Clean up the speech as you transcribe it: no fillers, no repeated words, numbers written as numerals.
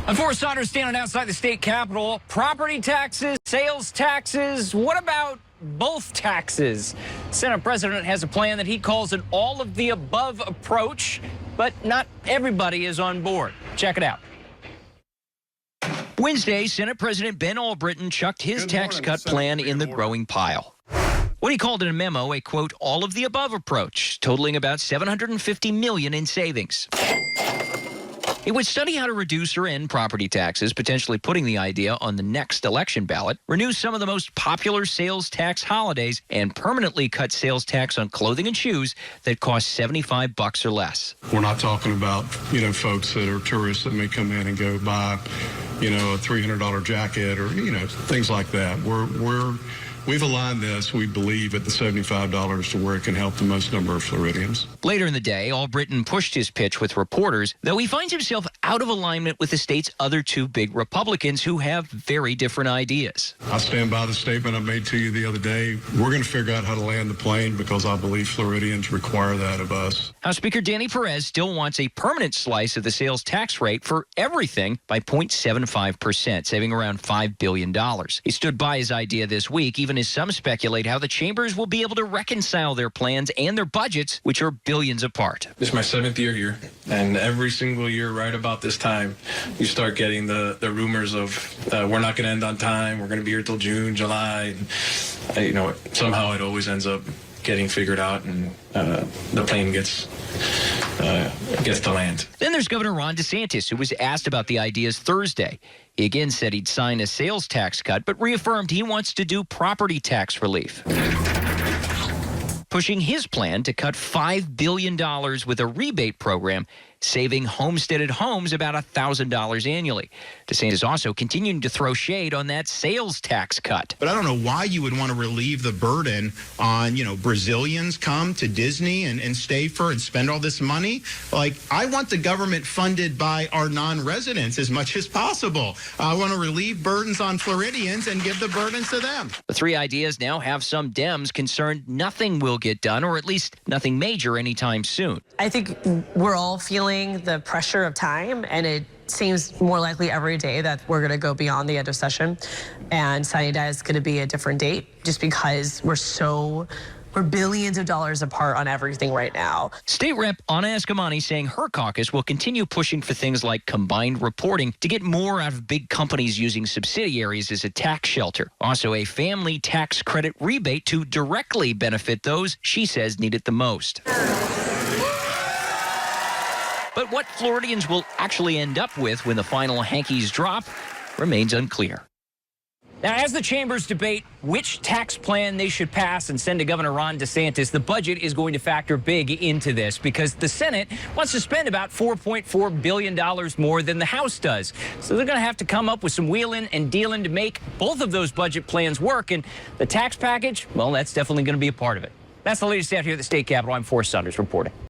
I'm Forrest Saunders standing outside the state capitol. Property taxes, sales taxes, what about both taxes? Senate President has a plan that he calls an all-of-the-above approach, but not everybody is on board. Check it out. Wednesday, Senate President Ben Albritton chucked his tax cut plan in the growing pile. What he called in a memo a, quote, all-of-the-above approach, totaling about $750 million in savings. It would study how to reduce or end property taxes, potentially putting the idea on the next election ballot, renew some of the most popular sales tax holidays, and permanently cut sales tax on clothing and shoes that cost $75 or less. We're not talking about, folks that are tourists that may come in and go buy, a $300 jacket or, things like that. We've aligned this, we believe, at the $75 to where it can help the most number of Floridians. Later in the day, Albritton pushed his pitch with reporters, though he finds himself out of alignment with the state's other two big Republicans who have very different ideas. I stand by the statement I made to you the other day. We're going to figure out how to land the plane because I believe Floridians require that of us. House Speaker Danny Perez still wants a permanent slice of the sales tax rate for everything by 0.75%, saving around $5 billion. He stood by his idea this week, even as some speculate how the chambers will be able to reconcile their plans and their budgets, which are billions apart. This is my 7th year here, and every single year right about this time, you start getting the rumors of we're not going to end on time, we're going to be here till June, July. And, somehow it always ends up getting figured out, and the plane gets to land. Then there's Governor Ron DeSantis, who was asked about the ideas Thursday. He again said he'd sign a sales tax cut, but reaffirmed he wants to do property tax relief, pushing his plan to cut $5 billion with a rebate program, saving homesteaded homes about $1,000 annually. DeSantis also continuing to throw shade on that sales tax cut. But I don't know why you would want to relieve the burden on, Brazilians come to Disney and stay for and spend all this money. Like, I want the government funded by our non-residents as much as possible. I want to relieve burdens on Floridians and give the burdens to them. The three ideas now have some Dems concerned nothing will get done, or at least nothing major anytime soon. I think we're all feeling the pressure of time, and it seems more likely every day that we're going to go beyond the end of session, and signing day is going to be a different date, just because we're billions of dollars apart on everything right now. State Rep Anna Eskamani saying her caucus will continue pushing for things like combined reporting to get more out of big companies using subsidiaries as a tax shelter. Also, a family tax credit rebate to directly benefit those she says need it the most. But what Floridians will actually end up with when the final hankies drop remains unclear. Now, as the chambers debate which tax plan they should pass and send to Governor Ron DeSantis, the budget is going to factor big into this because the Senate wants to spend about $4.4 billion more than the House does. So they're going to have to come up with some wheeling and dealing to make both of those budget plans work. And the tax package, well, that's definitely going to be a part of it. That's the latest out here at the state capitol. I'm Forrest Saunders reporting.